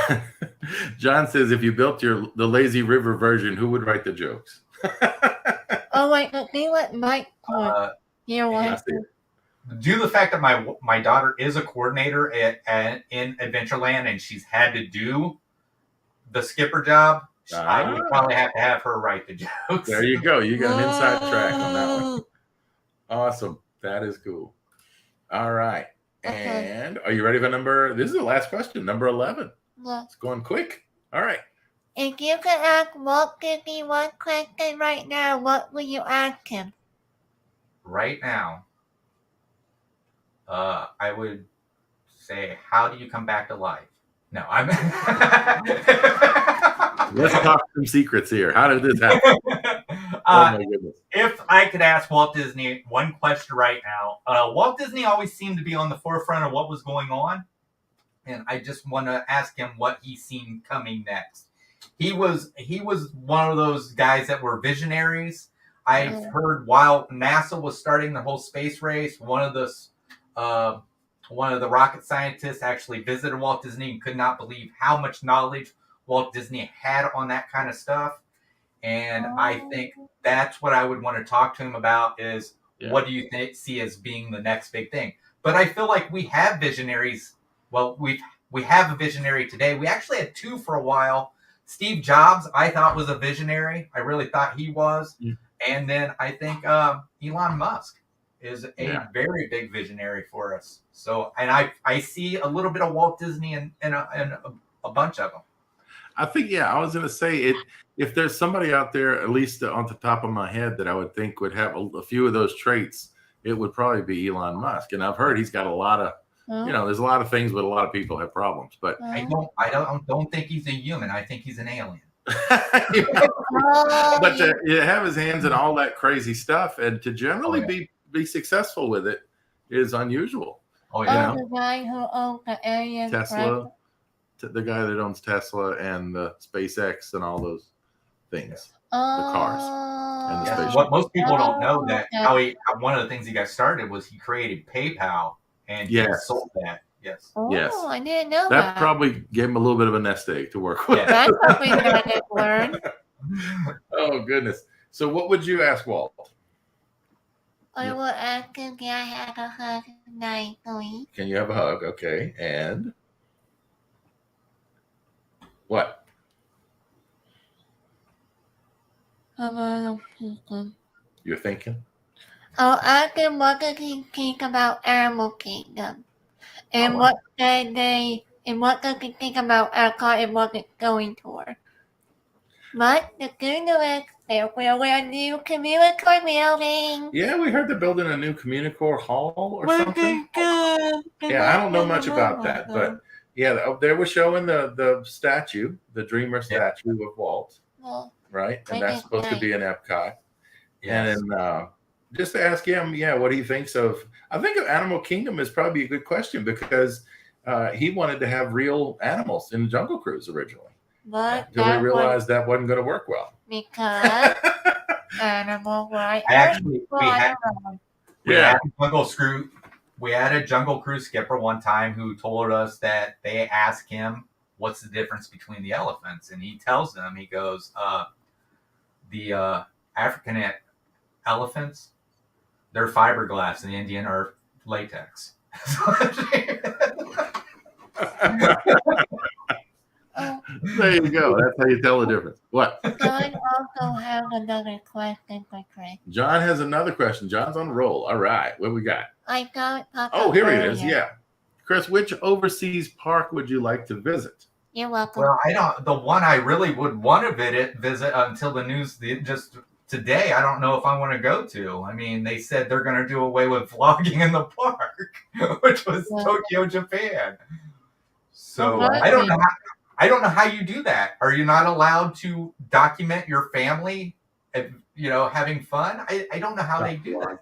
John says, if you built the lazy river version, who would write the jokes? Oh wait, see what Mike put. Due to the fact that my daughter is a coordinator in Adventureland and she's had to do the skipper job, I would probably have to have her write the jokes. There you go. You got an inside track on that one. Awesome. That is cool. All right. And are you ready for this is the last question, number 11. Yeah. It's going quick. All right. If you could ask Walt Disney one question right now, what would you ask him? Right now, I would say, how do you come back to life? No, I'm... Let's talk some secrets here. How did this happen? Oh my goodness. If I could ask Walt Disney one question right now, Walt Disney always seemed to be on the forefront of what was going on. And I just want to ask him what he's seen coming next. He was one of those guys that were visionaries. I've heard while NASA was starting the whole space race, one of the rocket scientists actually visited Walt Disney and could not believe how much knowledge Walt Disney had on that kind of stuff. And I think that's what I would want to talk to him about is what do you see as being the next big thing? But I feel like we have visionaries. Well, we have a visionary today. We actually had two for a while. Steve Jobs, I thought was a visionary. I really thought he was. And then I think Elon Musk is a very big visionary for us. So, and I see a little bit of Walt Disney in a bunch of them. I think, I was going to say if there's somebody out there, at least on the top of my head, that I would think would have a few of those traits, it would probably be Elon Musk. And I've heard he's got a lot of, you know, there's a lot of things, but a lot of people have problems. But I don't think he's a human. I think he's an alien. But to have his hands in all that crazy stuff and to generally be successful with it is unusual. Oh, yeah. The guy who owns the alien Tesla. The guy that owns Tesla and the SpaceX and all those things, the cars and the spaceship. What most people don't know that one of the things he got started was he created PayPal and he sold that. Yes. Oh, I didn't know that. That probably gave him a little bit of a nest egg to work with. That's something that I didn't learn. Oh goodness! So, what would you ask Walt? I will ask him, can I have a hug tonight, please? Can you have a hug? Okay, and. What? You're thinking? I'll ask him what does he think about Animal Kingdom, and what does he think about Epcot and what it's going toward. But the good news, there will be a new communicore building. Yeah, we heard they're building a new Communicore Hall or Which something. is good. Yeah, I don't know much about that, but yeah, they were showing the statue, the Dreamer statue of Walt, Well, right? And which that's is supposed to nice. be in Epcot. Yes. And just to ask him, what he thinks of. I think of Animal Kingdom is probably a good question because he wanted to have real animals in Jungle Cruise originally. But Until they that was realized that wasn't going to work well. because animal rights. Actually, we had Yeah. we had a Jungle Cruise skipper one time who told us that they asked him what's the difference between the elephants, and he tells them, he goes, the African elephants, they're fiberglass, and the Indian are latex. Oh, There you go. That's how you tell the difference. What? John also has another question for Chris. John has another question. John's on a roll. All right. What we got? I got Oh, here it is. Yeah. Chris, which overseas park would you like to visit? You're welcome. Well, I don't. The one I really would want to visit until the news just today. I don't know if I want to go to. I mean, they said they're going to do away with vlogging in the park, which was Tokyo, Japan. So I don't know. I don't know how you do that. Are you not allowed to document your family, having fun? I don't know how they do that.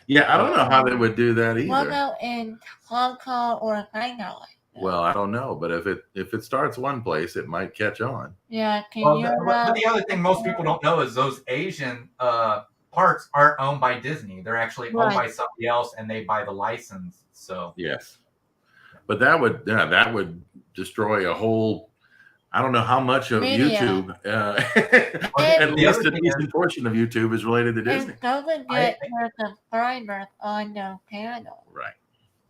Yeah, I don't know how they would do that either. What about in Hong Kong or China? Well, I don't know, but if it starts one place, it might catch on. Yeah, but the other thing most people don't know is those Asian parks aren't owned by Disney. They're actually owned by somebody else, and they buy the license. So yes, but that would destroy a whole. I don't know how much of YouTube. At least a decent portion of YouTube is related to Disney. It doesn't get their subscribers on their channel. Right.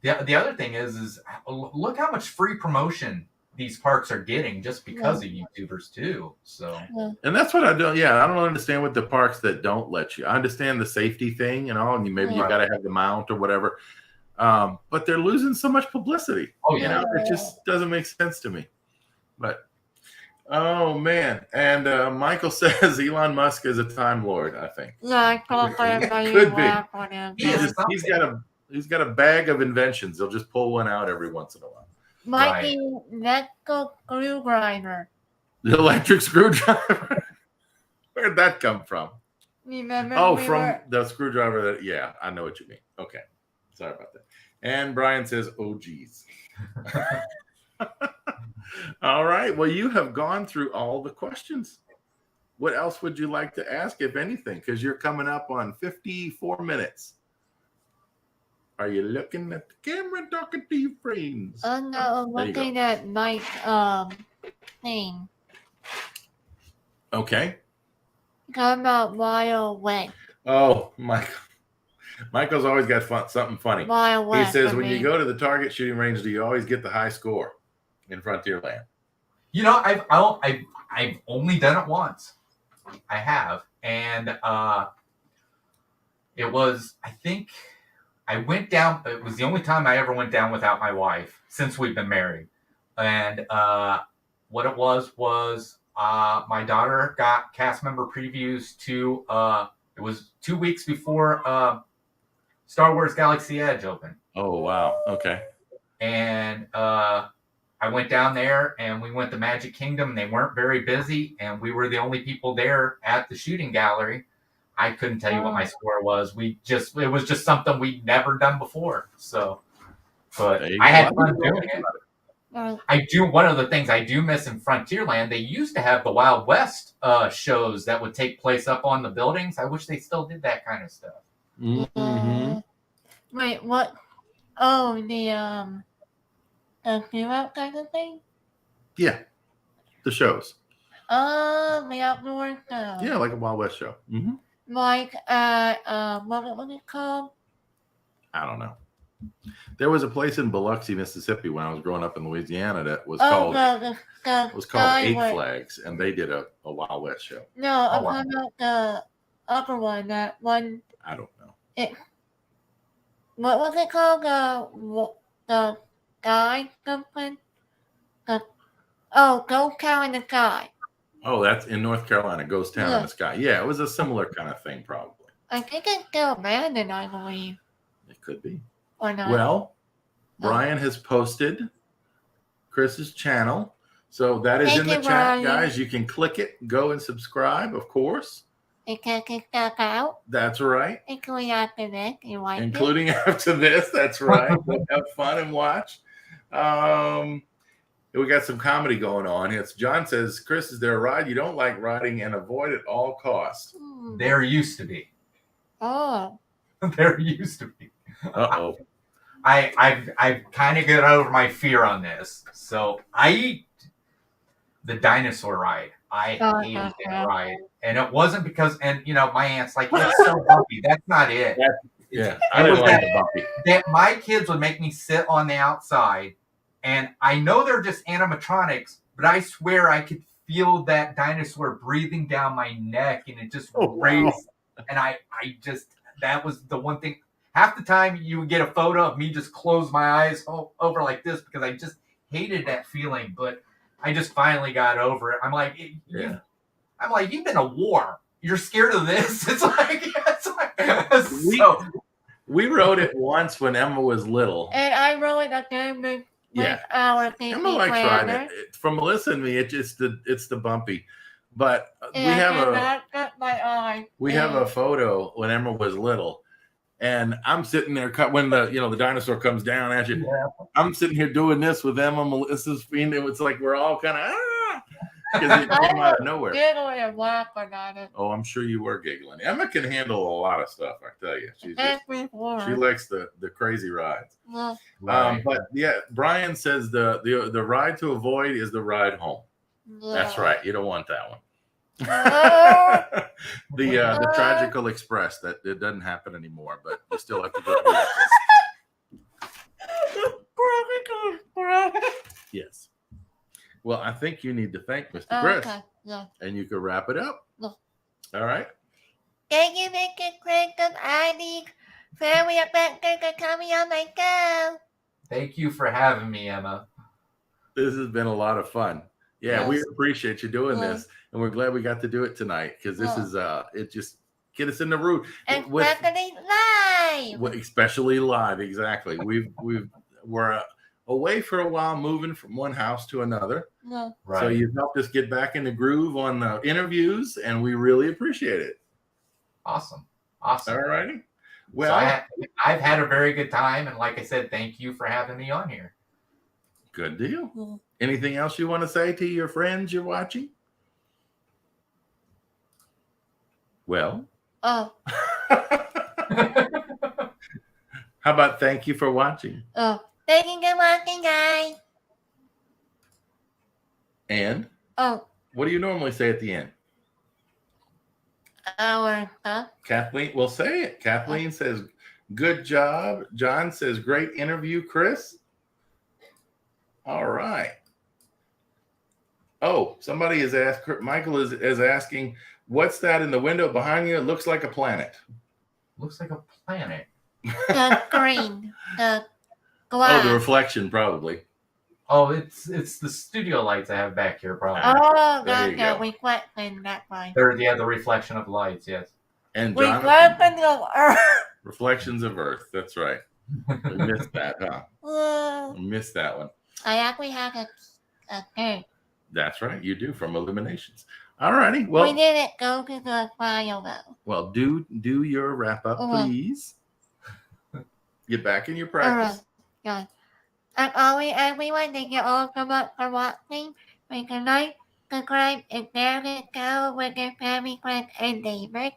The other thing is look how much free promotion these parks are getting just because of YouTubers too. So, and that's what I don't. Yeah, I don't understand with the parks that don't let you. I understand the safety thing and all, and maybe you got to have the mount or whatever. But they're losing so much publicity. Oh yeah, it just doesn't make sense to me. But oh man, and Michael says Elon Musk is a time lord. I think. Yeah, could be. He's got a bag of inventions. He'll just pull one out every once in a while. Might be electric screwdriver. The electric screwdriver? Where'd that come from? Remember? The screwdriver that, I know what you mean. Okay. Sorry about that. And Brian says, oh, geez. All right. Well, you have gone through all the questions. What else would you like to ask, if anything? Because you're coming up on 54 minutes. Are you looking at the camera and talking to your friends? Oh no, I'm looking at Mike's thing. Okay. Talking about Wild West. Oh, Michael's always got something funny. Wild West. He says, when you go to the Target shooting range, do you always get the high score in Frontierland? I've only done it once. I have, and it was, I think. I went down. It was the only time I ever went down without my wife since we've been married. And what it was my daughter got cast member previews to. It was 2 weeks before Star Wars Galaxy Edge opened. Oh wow! Okay. And I went down there, and we went to Magic Kingdom. They weren't very busy, and we were the only people there at the shooting gallery. I couldn't tell you what my score was. It was just something we'd never done before. So, but I had fun doing it. One of the things I do miss in Frontierland, they used to have the Wild West shows that would take place up on the buildings. I wish they still did that kind of stuff. Mm-hmm. Wait, what? Oh, the out kind of thing? Yeah. The shows. Oh, the outdoor stuff. Yeah, like a Wild West show. Mm-hmm. Like what was it called? I don't know. There was a place in Biloxi, Mississippi, when I was growing up in Louisiana that was called Eight Flags, and they did a Wild West show. No, I'm talking about the other one. That one. I don't know. What was it called? The guy something. Go Cow in the Sky. Oh, that's in North Carolina, Ghost Town in Yeah. the Sky. Yeah, it was a similar kind of thing, probably. I think it's still abandoned, I believe. It could be. Or not. Well, Brian has posted Chris's channel. So that is Thank in the you, chat, Brian. guys. You can click it, go and subscribe, of course. You can kick that out, That's right. including after this. You like it? Including after this. That's right. We'll have fun and watch. We got some comedy going on. It's John says, Chris, is there a ride you don't like riding and avoid at all costs? There used to be. Oh. There used to be. Uh-oh. I've kind of got over my fear on this. So the dinosaur ride. I hated that ride. And it wasn't because, and my aunt's like, it's so bumpy. That's not it. Yeah, I didn't like the bumpy. That my kids would make me sit on the outside, and I know they're just animatronics, but I swear I could feel that dinosaur breathing down my neck, and it just raised. And I just, that was the one thing. Half the time you would get a photo of me just close my eyes over like this because I just hated that feeling, but I just finally got over it. I'm like, you've been a war. You're scared of this? It's like we rode it once when Emma was little. And I rode it again with our Emma likes riding it. From Melissa and me, it's the bumpy. But we have a photo when Emma was little. And I'm sitting there when the dinosaur comes down at you. Yeah. I'm sitting here doing this with Emma, Melissa's feet. It was like we're all kind of because it came out of nowhere. Giggling and laughing at it. Oh, I'm sure you were giggling. Emma can handle a lot of stuff. I tell you, she likes the crazy rides. Yeah. But yeah, Brian says the ride to avoid is the ride home. Yeah. That's right. You don't want that one. The Tragical Express, that it doesn't happen anymore, but you still have to go to Yes. Well, I think you need to thank Mr. Chris. Okay. Yeah. And you can wrap it up. Yeah. All right. Thank you, Mr. Chris of Addy. Very effective for coming on my show. Thank you for having me, Emma. This has been a lot of fun. Yeah, yes. We appreciate you doing this. And we're glad we got to do it tonight because this is it just get us in the room. Especially live, exactly. We're away for a while, moving from one house to another. Yeah. Right. So you've helped us get back in the groove on the interviews, and we really appreciate it. Awesome. All righty. Well, so I've had a very good time, and like I said, thank you for having me on here. Good deal. Yeah. Anything else you want to say to your friends you're watching? Well. Oh. How about thank you for watching? Oh, thank you for watching, guys. And? Oh. What do you normally say at the end? Kathleen, we'll say it. Kathleen says, good job. John says, great interview, Chris. All right. Oh, somebody is asking, Michael is asking, what's that in the window behind you? It looks like a planet. Looks like a planet. The green. The glass. Oh, the reflection, probably. Oh, it's the studio lights I have back here, probably. Oh, that's reflection that way. The reflection of lights, yes. And reflections of Earth. Reflections of Earth, that's right. We missed that, huh? We missed that one. I actually have a thing. That's right, you do, from Illuminations. All righty. Well, we didn't go to the file though. Well, do your wrap up, please. Get back in your practice. Yeah. As always, everyone, thank you all so much for watching. Make a like, subscribe, and share this show with your family, friends, and neighbors.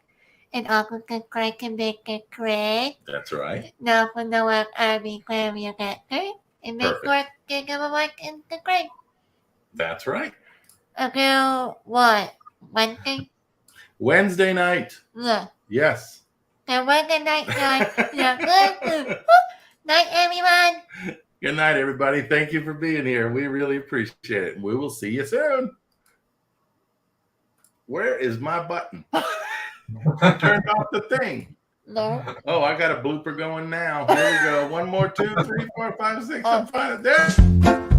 And also subscribe to Mr. Chris. That's right. Now for the web Addy Family Connector. And make sure to give a like and subscribe. That's right. Until what? Wednesday? Wednesday night. Yeah. Yes. So Wednesday night, guys. Night, everyone. Good night, everybody. Thank you for being here. We really appreciate it. We will see you soon. Where is my button? I turned off the thing. No. Oh, I got a blooper going now. Here we go. 1 more, 2, 3, 4, 5, 6, 7, 5. There.